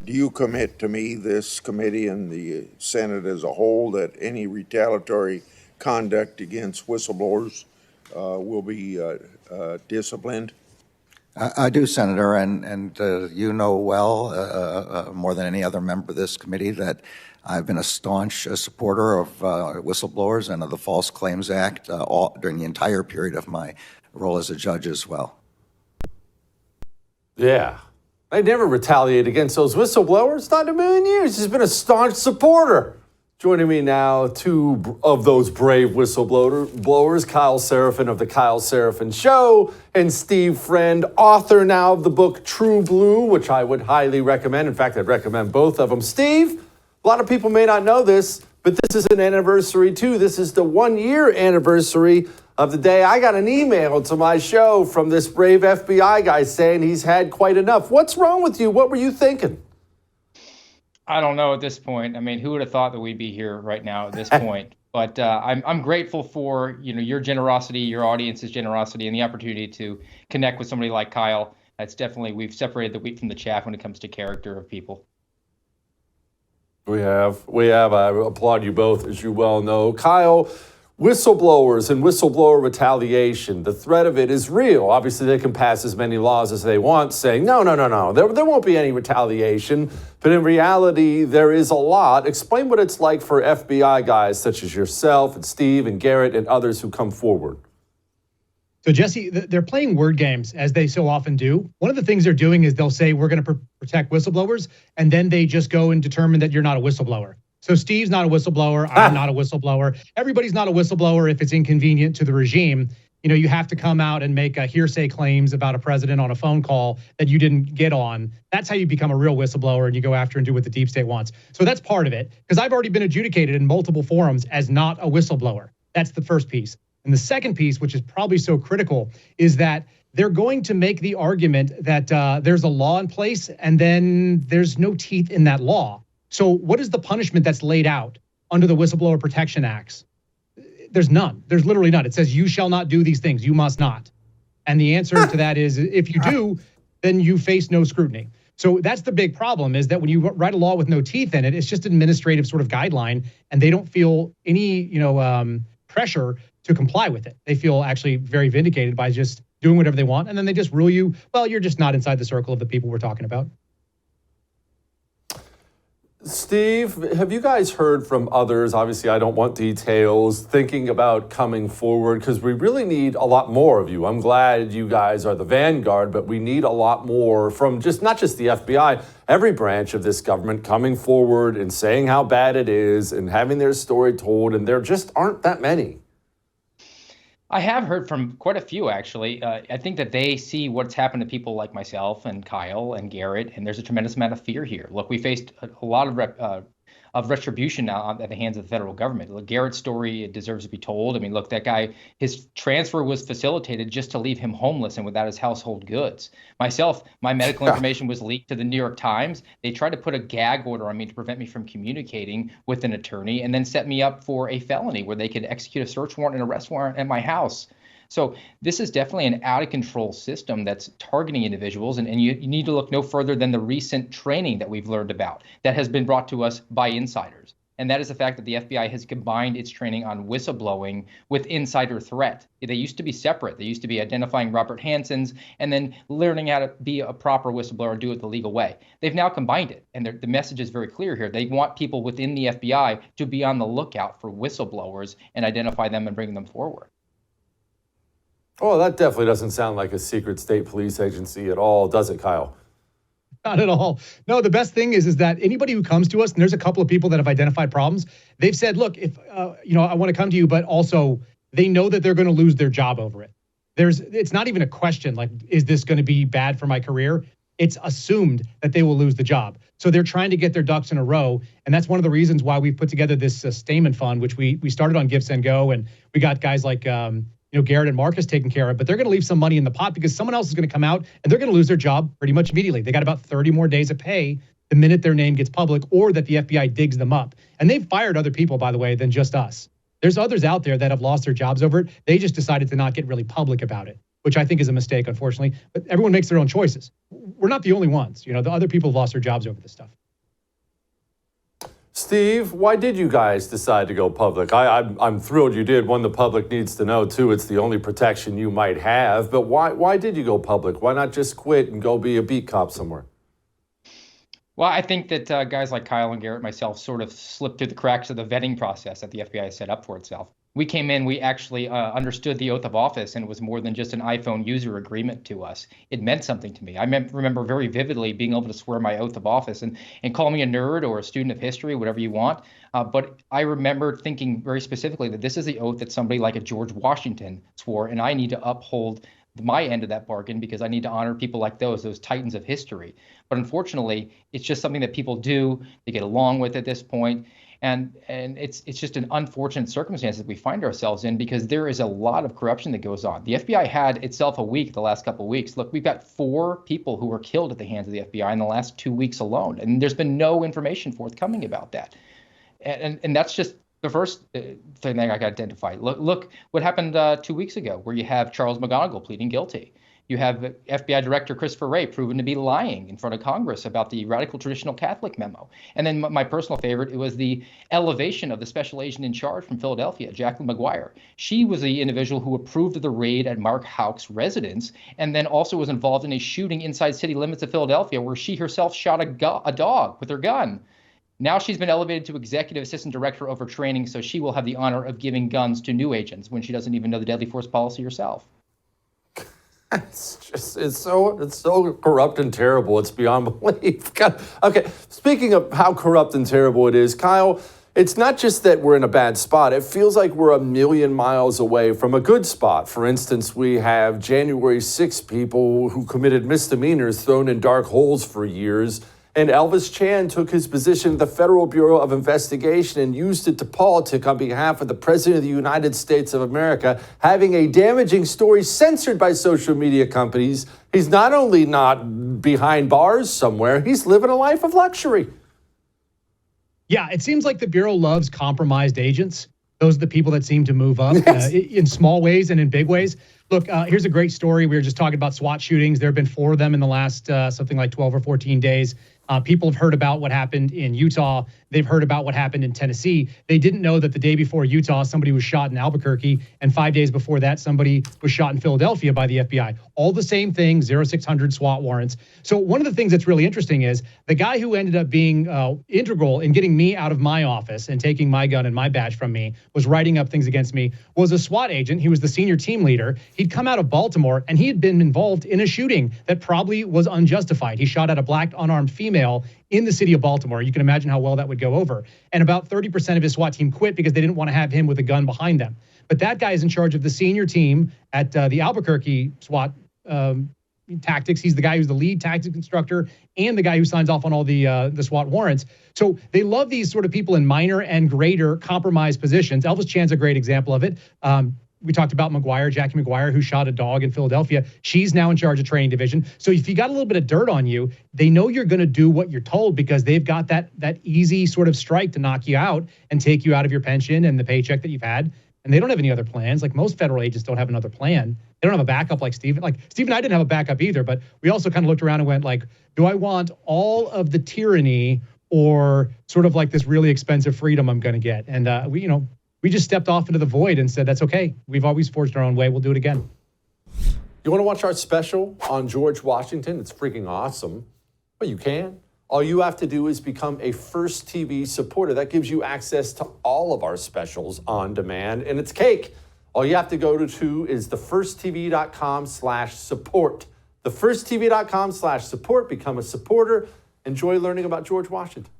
Do you commit to me, this committee, and the Senate as a whole, that any retaliatory conduct against whistleblowers will be disciplined? I do, Senator, and you know well, more than any other member of this committee, that I've been a staunch supporter of whistleblowers and of the False Claims Act during the entire period of my role as a judge as well. Yeah. They never retaliate against those whistleblowers, not in a million years. He's been a staunch supporter. Joining me now, two of those brave whistleblowers, Kyle Seraphin of The Kyle Seraphin Show, and Steve Friend, author now of the book True Blue, which I would highly recommend. In fact, I'd recommend both of them. Steve, a lot of people may not know this, but this is an anniversary too. This is the 1-year anniversary of the day I got an email to my show from this brave FBI guy saying he's had quite enough. What's wrong with you? What were you thinking? I don't know at this point. I mean, who would have thought that we'd be here right now at this point? But I'm grateful for your generosity, your audience's generosity, and the opportunity to connect with somebody like Kyle. That's definitely, we've separated the wheat from the chaff when it comes to character of people. We have. I applaud you both, as you well know. Kyle, whistleblowers and whistleblower retaliation, the threat of it is real. Obviously, they can pass as many laws as they want saying, no, there won't be any retaliation. But in reality, there is a lot. Explain what it's like for FBI guys such as yourself and Steve and Garrett and others who come forward. So, Jesse, they're playing word games, as they so often do. One of the things they're doing is they'll say, we're going to protect whistleblowers, and then they just go and determine that you're not a whistleblower. So Steve's not a whistleblower. I'm not a whistleblower. Everybody's not a whistleblower if it's inconvenient to the regime. You have to come out and make hearsay claims about a president on a phone call that you didn't get on. That's how you become a real whistleblower, and you go after and do what the deep state wants. So that's part of it, because I've already been adjudicated in multiple forums as not a whistleblower. That's the first piece. And the second piece, which is probably so critical, is that they're going to make the argument that there's a law in place and then there's no teeth in that law. So what is the punishment that's laid out under the Whistleblower Protection Acts? There's none. There's literally none. It says you shall not do these things. You must not. And the answer to that is if you do, then you face no scrutiny. So that's the big problem, is that when you write a law with no teeth in it, it's just an administrative sort of guideline, and they don't feel any pressure to comply with it. They feel actually very vindicated by just doing whatever they want, and then they just rule you, well, you're just not inside the circle of the people we're talking about. Steve, have you guys heard from others? Obviously, I don't want details, thinking about coming forward, because we really need a lot more of you. I'm glad you guys are the vanguard, but we need a lot more from not just the FBI, every branch of this government coming forward and saying how bad it is and having their story told, and there just aren't that many. I have heard from quite a few, actually. I think that they see what's happened to people like myself and Kyle and Garrett, and there's a tremendous amount of fear here. Look, we faced a lot of retribution now at the hands of the federal government. Look, Garrett's story deserves to be told. I mean, look, that guy, his transfer was facilitated just to leave him homeless and without his household goods. Myself, my medical information was leaked to the New York Times. They tried to put a gag order on me to prevent me from communicating with an attorney, and then set me up for a felony where they could execute a search warrant and arrest warrant at my house. So this is definitely an out-of-control system that's targeting individuals, and you need to look no further than the recent training that we've learned about that has been brought to us by insiders. And that is the fact that the FBI has combined its training on whistleblowing with insider threat. They used to be separate. They used to be identifying Robert Hanson's and then learning how to be a proper whistleblower and do it the legal way. They've now combined it, and the message is very clear here. They want people within the FBI to be on the lookout for whistleblowers and identify them and bring them forward. Oh, that definitely doesn't sound like a secret state police agency at all, does it, Kyle? Not at all. No, the best thing is that anybody who comes to us, and there's a couple of people that have identified problems, they've said, look, if I want to come to you, but also they know that they're going to lose their job over it. It's not even a question like, is this going to be bad for my career? It's assumed that they will lose the job. So they're trying to get their ducks in a row. And that's one of the reasons why we've put together this sustainment fund, which we started on Give, Send, Go. And we got guys like, Garrett and Marcus taken care of, but they're going to leave some money in the pot because someone else is going to come out and they're going to lose their job pretty much immediately. They got about 30 more days of pay the minute their name gets public or that the FBI digs them up. And they've fired other people, by the way, than just us. There's others out there that have lost their jobs over it. They just decided to not get really public about it. which I think is a mistake, unfortunately. But everyone makes their own choices. We're not the only ones. The other people have lost their jobs over this stuff. Steve, why did you guys decide to go public? I'm thrilled you did. One, the public needs to know. Two, it's the only protection you might have. But why did you go public? Why not just quit and go be a beat cop somewhere? Well, I think that guys like Kyle and Garrett, myself, sort of slipped through the cracks of the vetting process that the FBI set up for itself. We came in, we actually understood the oath of office, and it was more than just an iPhone user agreement to us. It meant something to me. I remember very vividly being able to swear my oath of office and call me a nerd or a student of history, whatever you want. But I remember thinking very specifically that this is the oath that somebody like a George Washington swore, and I need to uphold my end of that bargain because I need to honor people like those titans of history. But unfortunately, it's just something that people do. They get along with at this point. And it's just an unfortunate circumstance that we find ourselves in because there is a lot of corruption that goes on. The FBI had itself a week the last couple of weeks. Look, we've got 4 people who were killed at the hands of the FBI in the last 2 weeks alone. And there's been no information forthcoming about that. And that's just the first thing that I got identified. Look what happened 2 weeks ago, where you have Charles McGonigal pleading guilty. You have FBI Director Christopher Wray proven to be lying in front of Congress about the radical traditional Catholic memo. And then my personal favorite, it was the elevation of the special agent in charge from Philadelphia, Jacqueline McGuire. She was the individual who approved of the raid at Mark Houck's residence and then also was involved in a shooting inside city limits of Philadelphia where she herself shot a dog with her gun. Now she's been elevated to executive assistant director over training, so she will have the honor of giving guns to new agents when she doesn't even know the deadly force policy herself. It's so corrupt and terrible. It's beyond belief. God. Okay, speaking of how corrupt and terrible it is, Kyle, it's not just that we're in a bad spot. It feels like we're a million miles away from a good spot. For instance, we have January 6 people who committed misdemeanors thrown in dark holes for years. And Elvis Chan took his position at the Federal Bureau of Investigation and used it to politic on behalf of the President of the United States of America, having a damaging story censored by social media companies. He's not only not behind bars somewhere, he's living a life of luxury. Yeah, it seems like the Bureau loves compromised agents. Those are the people that seem to move up in small ways and in big ways. Look, here's a great story. We were just talking about SWAT shootings. There have been 4 of them in the last something like 12 or 14 days. People have heard about what happened in Utah. They've heard about what happened in Tennessee. They didn't know that the day before Utah, somebody was shot in Albuquerque, and 5 days before that, somebody was shot in Philadelphia by the FBI. All the same thing, 0600 SWAT warrants. So one of the things that's really interesting is the guy who ended up being integral in getting me out of my office and taking my gun and my badge from me, was writing up things against me, was a SWAT agent. He was the senior team leader. He'd come out of Baltimore, and he had been involved in a shooting that probably was unjustified. He shot at a black unarmed female in the city of Baltimore. You can imagine how well that would go over. And about 30% of his SWAT team quit because they didn't want to have him with a gun behind them. But that guy is in charge of the senior team at the Albuquerque SWAT tactics. He's the guy who's the lead tactics instructor and the guy who signs off on all the SWAT warrants. So they love these sort of people in minor and greater compromised positions. Elvis Chan's a great example of it. We talked about Jackie McGuire, who shot a dog in Philadelphia. She's now in charge of training division. So if you got a little bit of dirt on you, they know you're going to do what you're told because they've got that easy sort of strike to knock you out and take you out of your pension and the paycheck that you've had. And they don't have any other plans. Like most federal agents don't have another plan. They don't have a backup like Steve. Like Steve and I didn't have a backup either, but we also kind of looked around and went like, do I want all of the tyranny or sort of like this really expensive freedom I'm going to get? And we just stepped off into the void and said, that's okay. We've always forged our own way. We'll do it again. You want to watch our special on George Washington? It's freaking awesome. Well, you can. All you have to do is become a First TV supporter. That gives you access to all of our specials on demand, and it's cake. All you have to go to is thefirsttv.com/support. Thefirsttv.com/support. Become a supporter. Enjoy learning about George Washington.